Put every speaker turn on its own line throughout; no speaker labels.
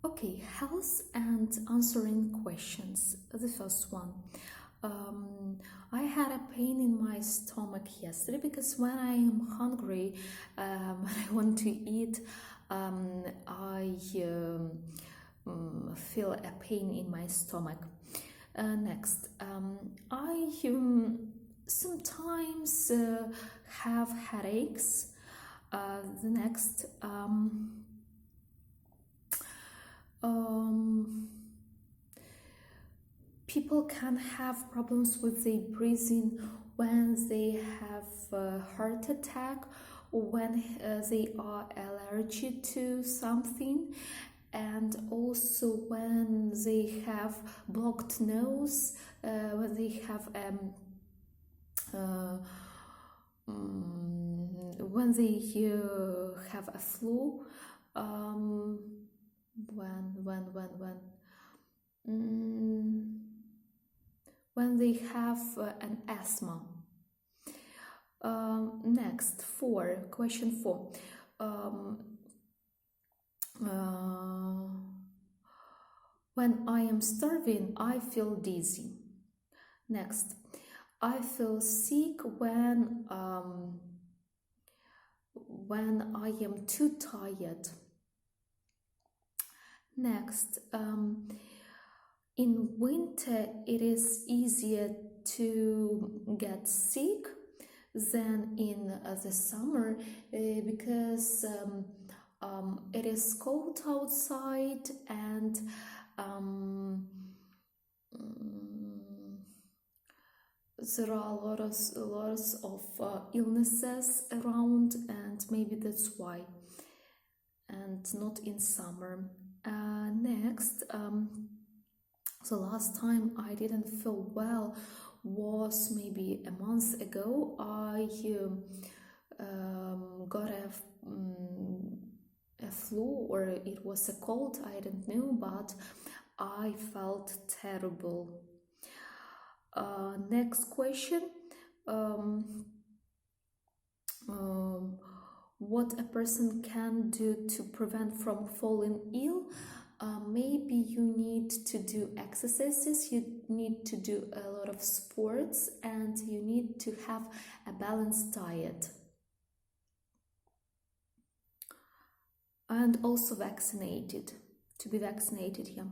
Okay, health and answering questions. The first one. I had a pain in my stomach yesterday because when I am hungry, when I want to eat, I feel a pain in my stomach. Next, I sometimes have headaches. The next, people can have problems with their breathing when they have a heart attack or when they are allergic to something, and also when they have blocked nose, when they have when they have a flu, when they have an asthma. Next, question 4. When I am starving, I feel dizzy. Next, I feel sick when I am too tired. Next, in winter it is easier to get sick than in the summer because it is cold outside and there are lots of illnesses around, and maybe that's why, and not in summer. Next, the last time I didn't feel well was maybe a month ago. I got a flu, or it was a cold, I don't know, but I felt terrible. Next question. What a person can do to prevent from falling ill? Maybe you need to do exercises, you need to do a lot of sports, and you need to have a balanced diet. And also vaccinated, to be vaccinated here.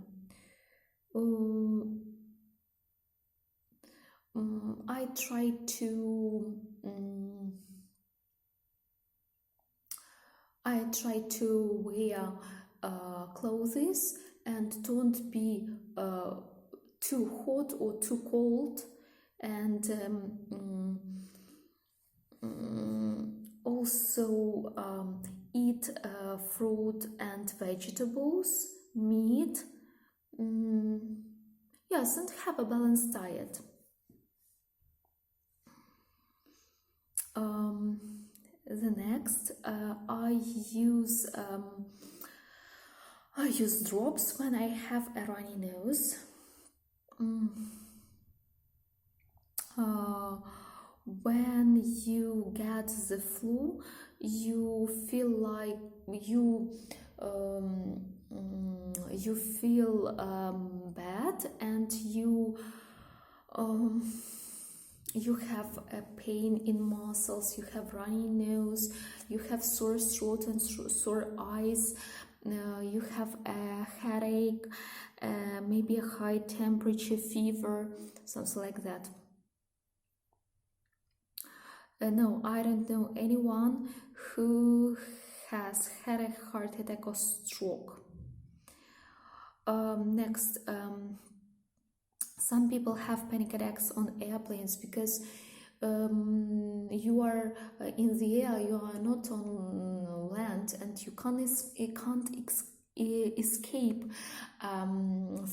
I try to wear clothes and don't be too hot or too cold, and also eat fruit and vegetables, meat, yes, and have a balanced diet. The next, I use drops when I have a runny nose. When you get the flu, you feel like you feel bad, and you have a pain in muscles, you have runny nose, you have sore throat and sore eyes, you have a headache, maybe a high temperature, fever, something like that. No, I don't know anyone who has had a heart attack or stroke. Next, some people have panic attacks on airplanes because you are in the air, you are not on land, and you can't escape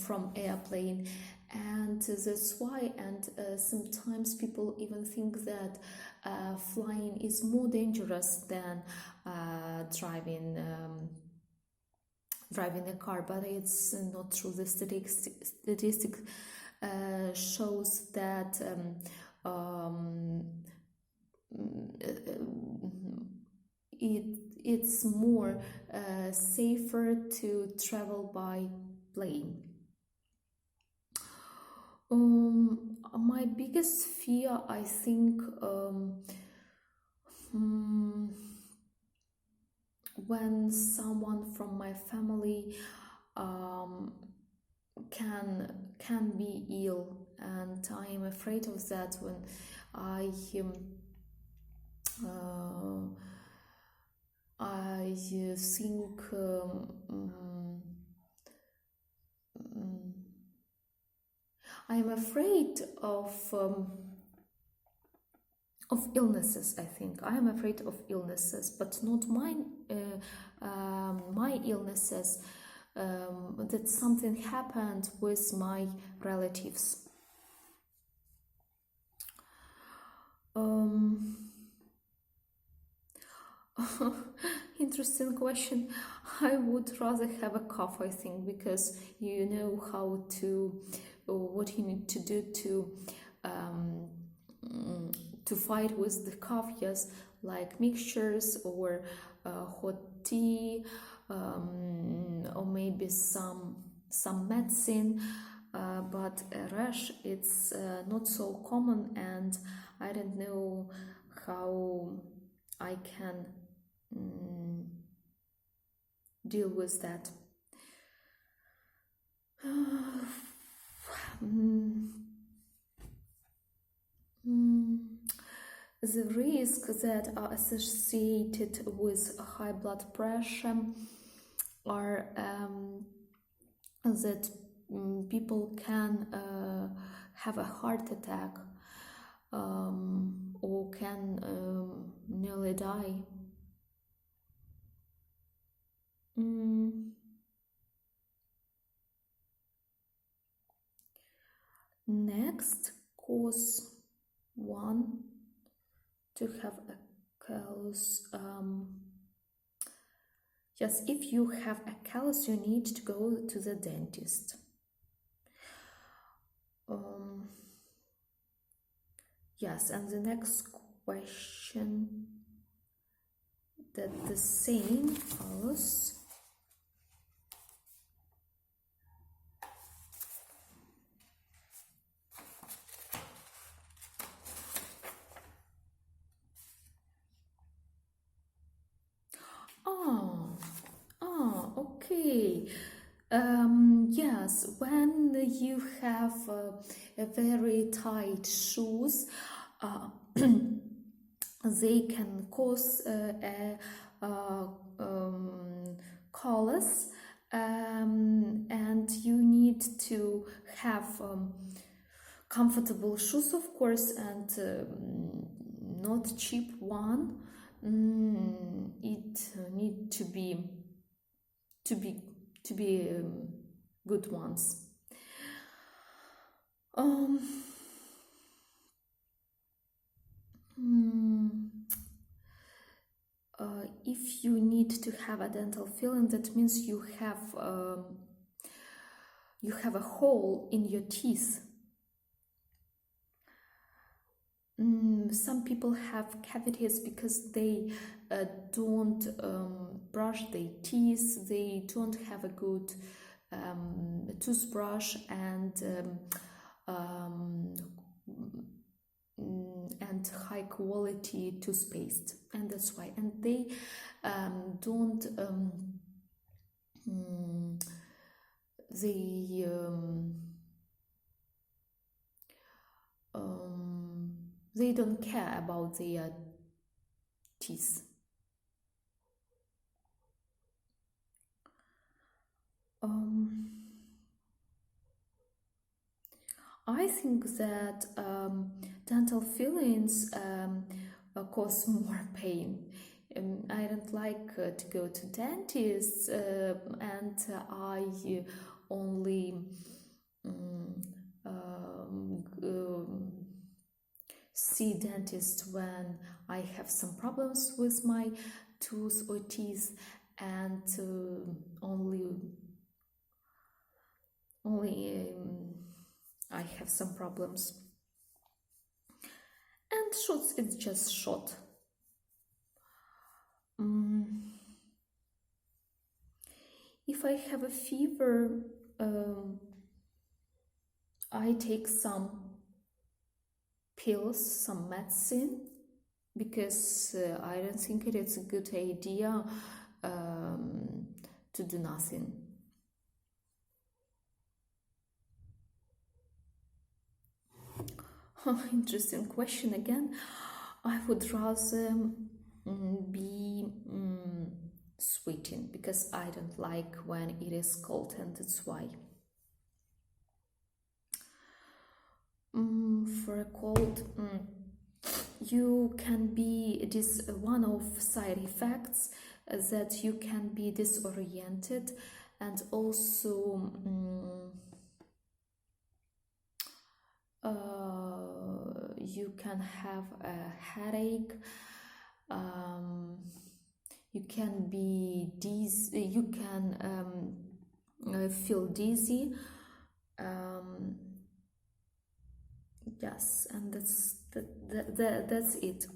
from airplane, and that's why. And sometimes people even think that flying is more dangerous than driving a car, but it's not true. The statistics shows that it's more safer to travel by plane. My biggest fear, I think, when someone from my family um, can be ill, and I am afraid of that when I think I am afraid of illnesses. I think I am afraid of illnesses, but not my illnesses. That something happened with my relatives. Interesting question. I would rather have a cough, I think, because you know how to, what you need to do to fight with the cough. Yes, like mixtures or hot tea, or maybe some medicine. But a rash, it's not so common, and I don't know how I can deal with that. The risks that are associated with high blood pressure are that people can have a heart attack or can nearly die. Next, cause 1 to have a callus. Yes, if you have a callus, you need to go to the dentist. Yes, and the next question, that the same callus okay. Yes, when you have a very tight shoes, they can cause a callus, and you need to have comfortable shoes, of course, and not cheap one. It need to be good ones. If you need to have a dental filling, that means you have a hole in your teeth. Some people have cavities because they don't brush their teeth, they don't have a good toothbrush and high quality toothpaste, and that's why. And they don't they don't care about their teeth. I think that dental fillings cause more pain. I don't like to go to dentists, and I only see dentist when I have some problems with my tooth or teeth, and only I have some problems. And shots, it's just shot. if I have a fever, I take some pills, some medicine, because I don't think it's a good idea to do nothing. Interesting question again. I would rather be sweating, because I don't like when it is cold, and that's why. For a cold, you can be this one of side effects, that you can be disoriented, and also you can have a headache, you can be dizzy, you can feel dizzy, yes, and that's it.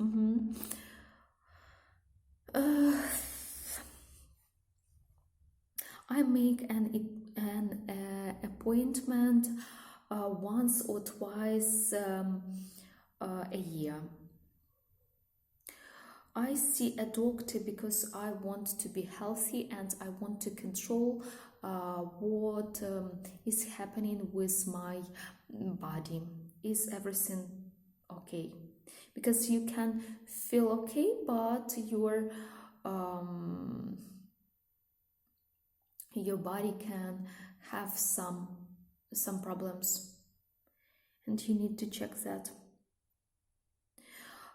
I make an appointment once or twice a year. I see a doctor because I want to be healthy, and I want to control what is happening with my body. Is everything okay? Because you can feel okay, but your body can have some problems, and you need to check that.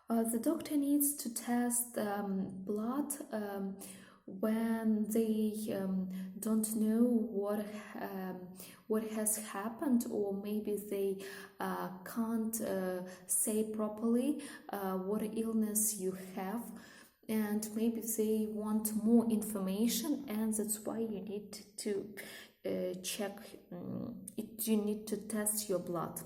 The doctor needs to test blood when they don't know what has happened, or maybe they can't say properly what illness you have, and maybe they want more information, and that's why you need to check it. You need to test your blood.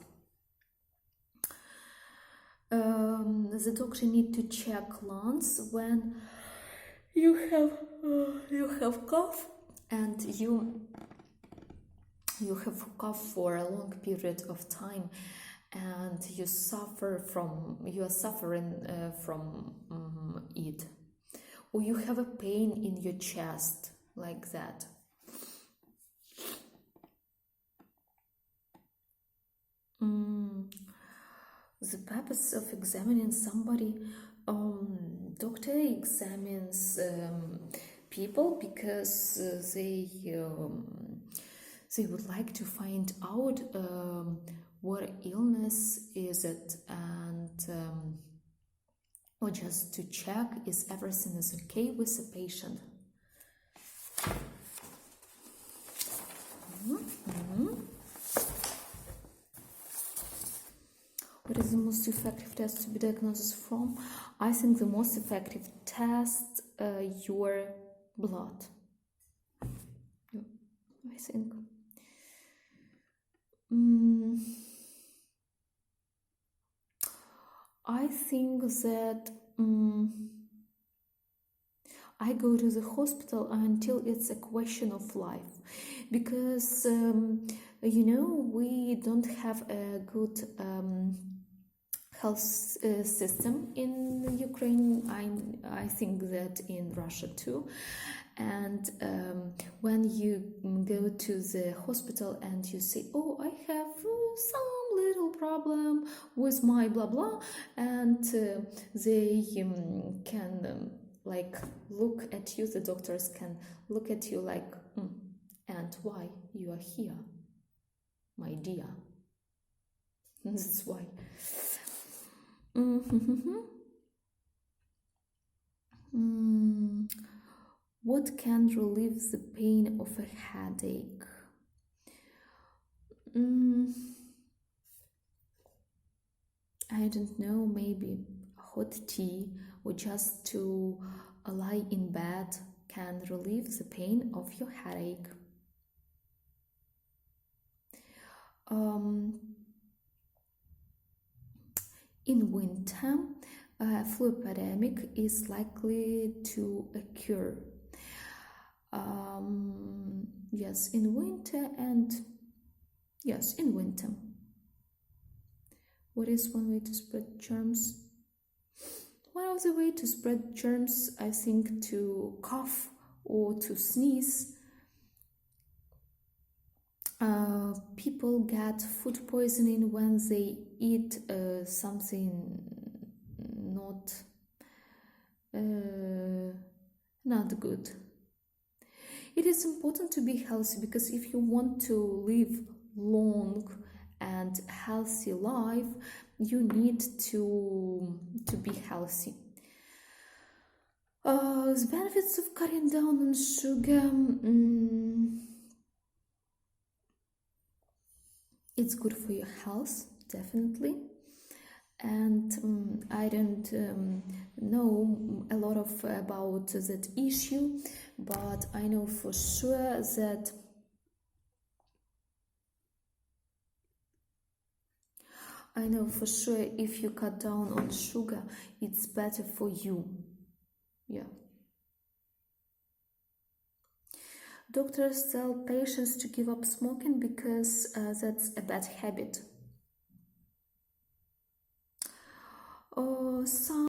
The doctor need to check lungs when you have cough, and you have cough for a long period of time, and you are suffering from it, or you have a pain in your chest, like that. The purpose of examining somebody, doctor examines people because they would like to find out what illness is it, and or just to check is everything is okay with the patient. What is the most effective test to be diagnosed from? I think the most effective test your blood. I think. I think that I go to the hospital until it's a question of life, because we don't have a good health system in Ukraine. I think that in Russia too. And when you go to the hospital and you say, oh, I have some little problem with my blah blah, and they can like look at you, the doctors can look at you like, and why you are here, my dear? That's why. What can relieve the pain of a headache? I don't know, maybe hot tea, or just to lie in bed can relieve the pain of your headache. In winter, a flu epidemic is likely to occur. Yes, in winter and yes, in winter. What is one way to spread germs? One of the way to spread germs, I think, to cough or to sneeze. People get food poisoning when they eat something uh, not good. It is important to be healthy because if you want to live long and healthy life, you need to be healthy. The benefits of cutting down on sugar. It's good for your health, definitely. And I don't know a lot of about that issue, but I know for sure that if you cut down on sugar, it's better for you. Yeah. Doctors tell patients to give up smoking because that's a bad habit. Some